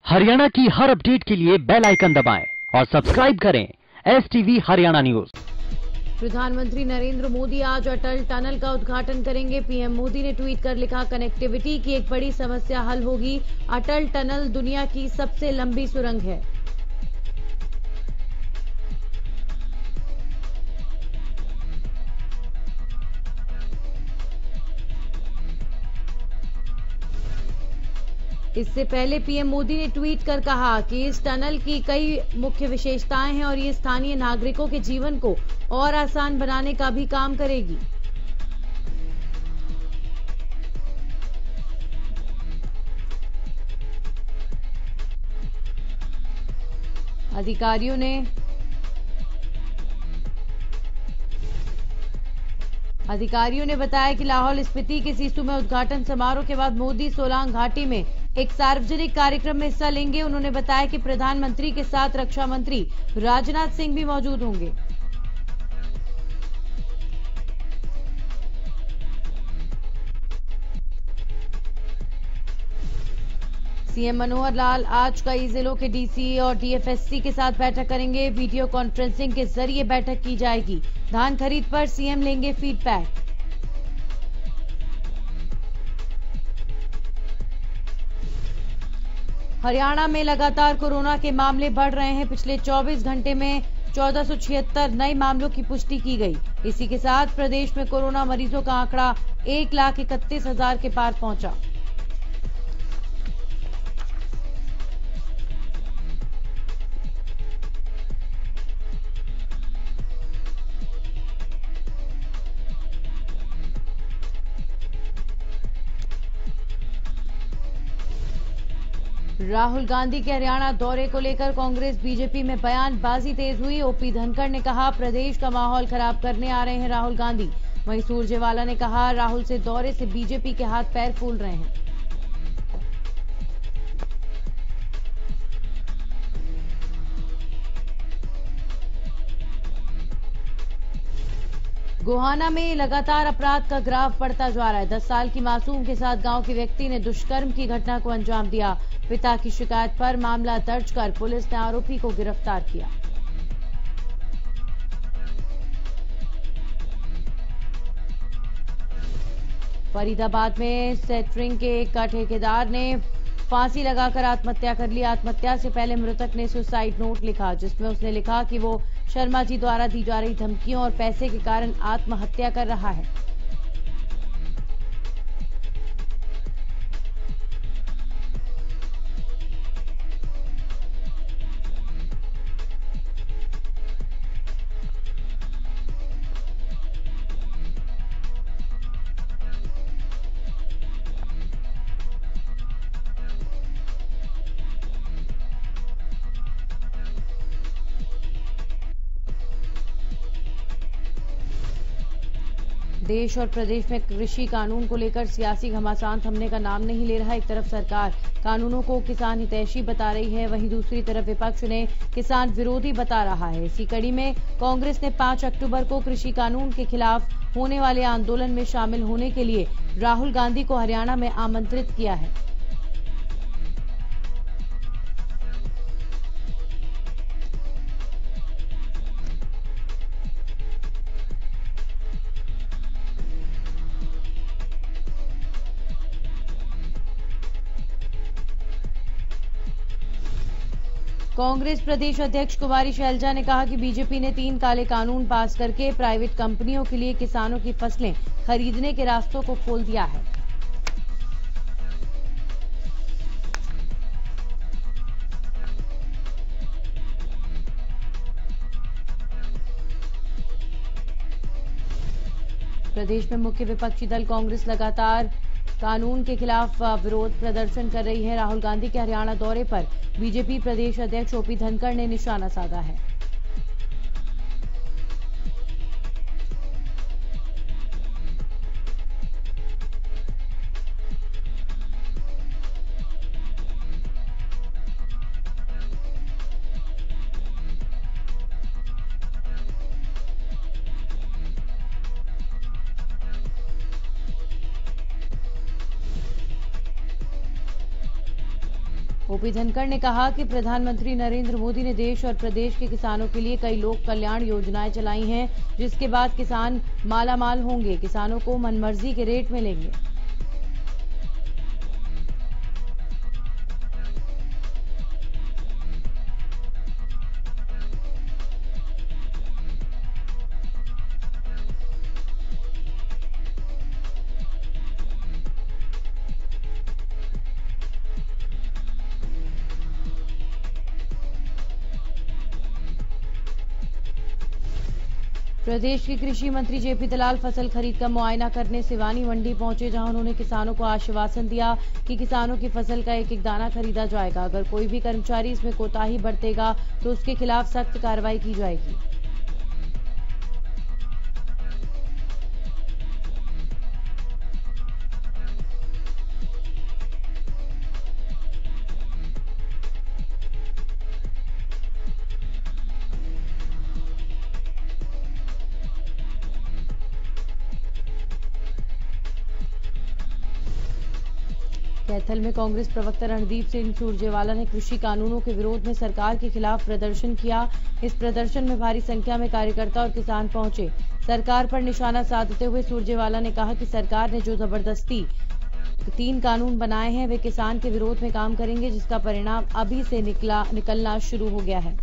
हरियाणा की हर अपडेट के लिए बेल आइकन दबाएं और सब्सक्राइब करें STV हरियाणा न्यूज। प्रधानमंत्री नरेंद्र मोदी आज अटल टनल का उद्घाटन करेंगे। पीएम मोदी ने ट्वीट कर लिखा, कनेक्टिविटी की एक बड़ी समस्या हल होगी। अटल टनल दुनिया की सबसे लंबी सुरंग है। इससे पहले पीएम मोदी ने ट्वीट कर कहा कि इस टनल की कई मुख्य विशेषताएं हैं और ये स्थानीय नागरिकों के जीवन को और आसान बनाने का भी काम करेगी। अधिकारियों ने बताया कि लाहौल स्पीति के सिसु में उद्घाटन समारोह के बाद मोदी सोलांग घाटी में एक सार्वजनिक कार्यक्रम में हिस्सा लेंगे। उन्होंने बताया कि प्रधानमंत्री के साथ रक्षा मंत्री राजनाथ सिंह भी मौजूद होंगे। सीएम मनोहर लाल आज कई जिलों के डीसी और डीएफएससी के साथ बैठक करेंगे। वीडियो कॉन्फ्रेंसिंग के जरिए बैठक की जाएगी। धान खरीद पर सीएम लेंगे फीडबैक। हरियाणा में लगातार कोरोना के मामले बढ़ रहे हैं। पिछले 24 घंटे में 1476 नए मामलों की पुष्टि की गई। इसी के साथ प्रदेश में कोरोना मरीजों का आंकड़ा 1,31,000 के पार पहुंचा। राहुल गांधी के हरियाणा दौरे को लेकर कांग्रेस बीजेपी में बयानबाजी तेज हुई। ओपी धनखड़ ने कहा, प्रदेश का माहौल खराब करने आ रहे हैं राहुल गांधी। वहीं सुरजेवाला ने कहा, राहुल से दौरे से बीजेपी के हाथ पैर फूल रहे हैं। गोहाना में लगातार अपराध का ग्राफ बढ़ता जा रहा है। 10 साल की मासूम के साथ गांव के व्यक्ति ने दुष्कर्म की घटना को अंजाम दिया। पिता की शिकायत पर मामला दर्ज कर पुलिस ने आरोपी को गिरफ्तार किया। फरीदाबाद में सेटरिंग के एक ठेकेदार ने फांसी लगाकर आत्महत्या कर ली। आत्महत्या से पहले मृतक ने सुसाइड नोट लिखा, जिसमें उसने लिखा कि वो शर्मा जी द्वारा दी जा रही धमकियों और पैसे के कारण आत्महत्या कर रहा है। देश और प्रदेश में कृषि कानून को लेकर सियासी घमासान थमने का नाम नहीं ले रहा। एक तरफ सरकार कानूनों को किसान हितैषी बता रही है, वहीं दूसरी तरफ विपक्ष ने किसान विरोधी बता रहा है। इसी कड़ी में कांग्रेस ने 5 अक्टूबर को कृषि कानून के खिलाफ होने वाले आंदोलन में शामिल होने के लिए राहुल गांधी को हरियाणा में आमंत्रित किया है। कांग्रेस प्रदेश अध्यक्ष कुमारी शैलजा ने कहा कि बीजेपी ने 3 काले कानून पास करके प्राइवेट कंपनियों के लिए किसानों की फसलें खरीदने के रास्तों को खोल दिया है। प्रदेश में मुख्य विपक्षी दल कांग्रेस लगातार कानून के खिलाफ विरोध प्रदर्शन कर रही है। राहुल गांधी के हरियाणा दौरे पर बीजेपी प्रदेश अध्यक्ष ओपी धनखड़ ने निशाना साधा है। ओपी धनखड़ ने कहा कि प्रधानमंत्री नरेंद्र मोदी ने देश और प्रदेश के किसानों के लिए कई लोक कल्याण योजनाएं चलाई हैं, जिसके बाद किसान मालामाल होंगे, किसानों को मनमर्जी के रेट मिलेंगे। प्रदेश के कृषि मंत्री जेपी दलाल फसल खरीद का मुआयना करने सिवानी मंडी पहुंचे, जहां उन्होंने किसानों को आश्वासन दिया कि किसानों की फसल का एक एक दाना खरीदा जाएगा। अगर कोई भी कर्मचारी इसमें कोताही बरतेगा तो उसके खिलाफ सख्त कार्रवाई की जाएगी। कैथल में कांग्रेस प्रवक्ता रणदीप सिंह सुरजेवाला ने कृषि कानूनों के विरोध में सरकार के खिलाफ प्रदर्शन किया। इस प्रदर्शन में भारी संख्या में कार्यकर्ता और किसान पहुंचे। सरकार पर निशाना साधते हुए सुरजेवाला ने कहा कि सरकार ने जो जबरदस्ती 3 कानून बनाए हैं वे किसान के विरोध में काम करेंगे, जिसका परिणाम अभी से निकलना शुरू हो गया है।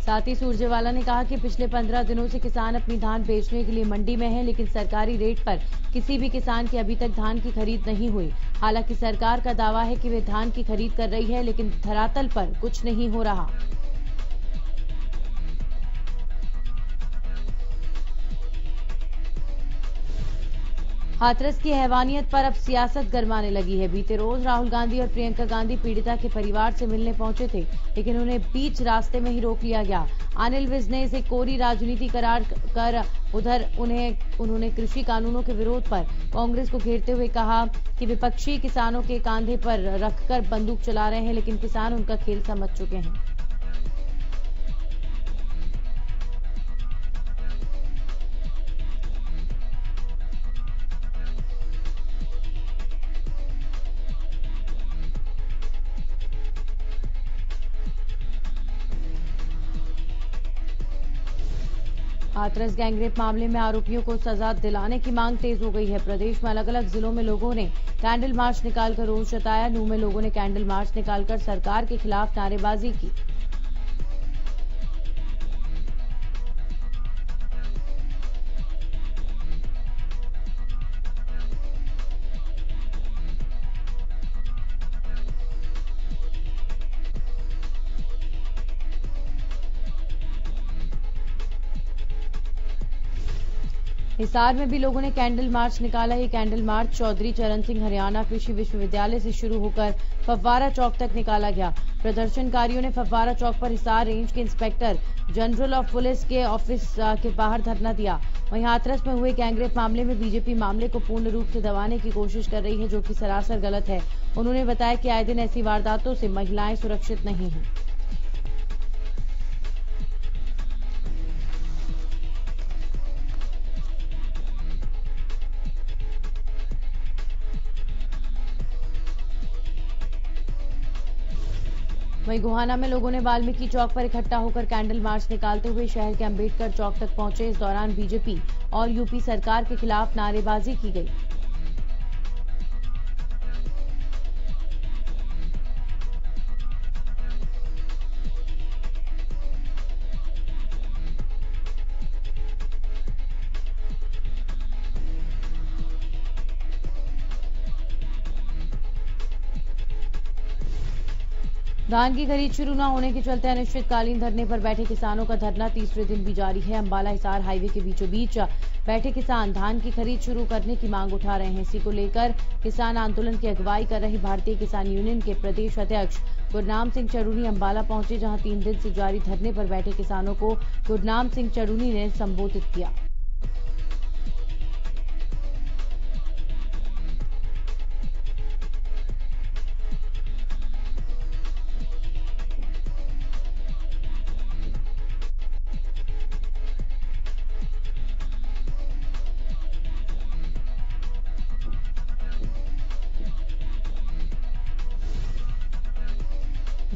साथ ही सुरजेवाला ने कहा कि पिछले 15 दिनों से किसान अपनी धान बेचने के लिए मंडी में हैं, लेकिन सरकारी रेट पर किसी भी किसान की अभी तक धान की खरीद नहीं हुई। हालांकि सरकार का दावा है कि वे धान की खरीद कर रही है, लेकिन धरातल पर कुछ नहीं हो रहा। हाथरस की हैवानियत पर अब सियासत गरमाने लगी है। बीते रोज राहुल गांधी और प्रियंका गांधी पीड़िता के परिवार से मिलने पहुंचे थे, लेकिन उन्हें बीच रास्ते में ही रोक लिया गया। अनिल विज ने इसे कोरी राजनीति करार कर उधर उन्होंने कृषि कानूनों के विरोध पर कांग्रेस को घेरते हुए कहा कि विपक्षी किसानों के कांधे पर रखकर बंदूक चला रहे हैं, लेकिन किसान उनका खेल समझ चुके हैं। हाथरस गैंगरेप मामले में आरोपियों को सजा दिलाने की मांग तेज हो गई है। प्रदेश में अलग अलग जिलों में लोगों ने कैंडल मार्च निकालकर रोष जताया। नूंह में लोगों ने कैंडल मार्च निकालकर सरकार के खिलाफ नारेबाजी की। हिसार में भी लोगों ने कैंडल मार्च निकाला। ये कैंडल मार्च चौधरी चरण सिंह हरियाणा कृषि विश्वविद्यालय से शुरू होकर फव्वारा चौक तक निकाला गया। प्रदर्शनकारियों ने फव्वारा चौक पर हिसार रेंज के इंस्पेक्टर जनरल ऑफ पुलिस के ऑफिस के बाहर धरना दिया। वहीं हाथरस में हुए गैंगरेप मामले में बीजेपी मामले को पूर्ण रूप से दबाने की कोशिश कर रही है, जो कि सरासर गलत है। उन्होंने बताया कि आए दिन ऐसी वारदातों से महिलाएं सुरक्षित नहीं हैं। वहीं गोहाना में लोगों ने वाल्मीकि चौक पर इकट्ठा होकर कैंडल मार्च निकालते हुए शहर के अंबेडकर चौक तक पहुंचे। इस दौरान बीजेपी और यूपी सरकार के खिलाफ नारेबाजी की गई। धान की खरीद शुरू न होने के चलते अनिश्चितकालीन धरने पर बैठे किसानों का धरना तीसरे दिन भी जारी है। अंबाला हिसार हाईवे के बीचों बीच बैठे किसान धान की खरीद शुरू करने की मांग उठा रहे हैं। इसी को लेकर किसान आंदोलन की अगुवाई कर रहे भारतीय किसान यूनियन के प्रदेश अध्यक्ष गुरनाम सिंह चरूनी अंबाला पहुंचे, जहां 3 दिन से जारी धरने पर बैठे किसानों को गुरनाम सिंह चरूनी ने संबोधित किया।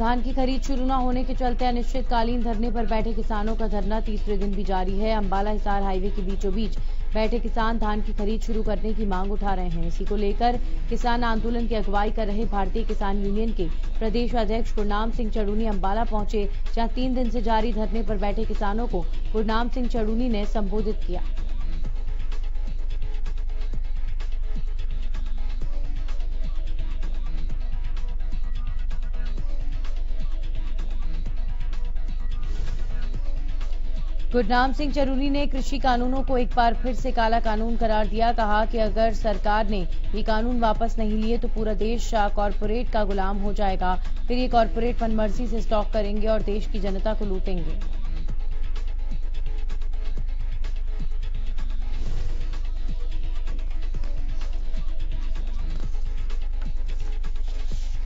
धान की खरीद शुरू न होने के चलते अनिश्चितकालीन धरने पर बैठे किसानों का धरना तीसरे दिन भी जारी है। अंबाला हिसार हाईवे के बीचों बीच बैठे किसान धान की खरीद शुरू करने की मांग उठा रहे हैं। इसी को लेकर किसान आंदोलन की अगुवाई कर रहे भारतीय किसान यूनियन के प्रदेश अध्यक्ष गुरनाम सिंह चड़ूनी अंबाला पहुंचे, जहां 3 दिन से जारी धरने पर बैठे किसानों को गुरनाम सिंह चड़ूनी ने संबोधित किया। गुरनाम सिंह चड़ूनी ने कृषि कानूनों को एक बार फिर से काला कानून करार दिया। कहा कि अगर सरकार ने ये कानून वापस नहीं लिए तो पूरा देश कॉरपोरेट का गुलाम हो जाएगा। फिर ये कॉरपोरेट मनमर्जी से स्टॉक करेंगे और देश की जनता को लूटेंगे।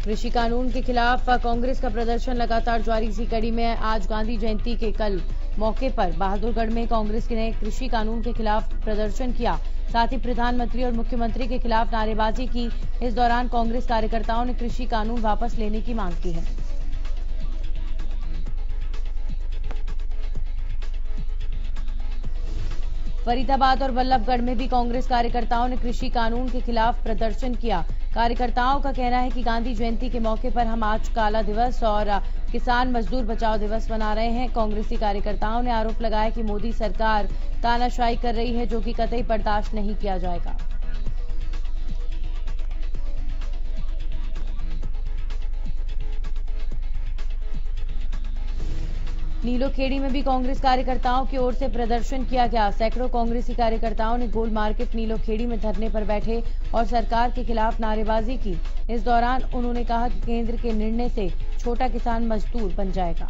कृषि कानून के खिलाफ कांग्रेस का प्रदर्शन लगातार जारी। इसी कड़ी में आज गांधी जयंती के कल मौके पर बहादुरगढ़ में कांग्रेस ने कृषि कानून के खिलाफ प्रदर्शन किया। साथ ही प्रधानमंत्री और मुख्यमंत्री के खिलाफ नारेबाजी की। इस दौरान कांग्रेस कार्यकर्ताओं ने कृषि कानून वापस लेने की मांग की है। फरीदाबाद और बल्लभगढ़ में भी कांग्रेस कार्यकर्ताओं ने कृषि कानून के खिलाफ प्रदर्शन किया। कार्यकर्ताओं का कहना है कि गांधी जयंती के मौके पर हम आज काला दिवस और किसान मजदूर बचाओ दिवस मना रहे हैं। कांग्रेसी कार्यकर्ताओं ने आरोप लगाया कि मोदी सरकार तानाशाही कर रही है, जो कि कतई बर्दाश्त नहीं किया जाएगा। नीलोखेड़ी में भी कांग्रेस कार्यकर्ताओं की ओर से प्रदर्शन किया गया। सैकड़ों कांग्रेसी कार्यकर्ताओं ने गोल मार्केट नीलोखेड़ी में धरने पर बैठे और सरकार के खिलाफ नारेबाजी की। इस दौरान उन्होंने कहा कि केंद्र के निर्णय से छोटा किसान मजदूर बन जाएगा।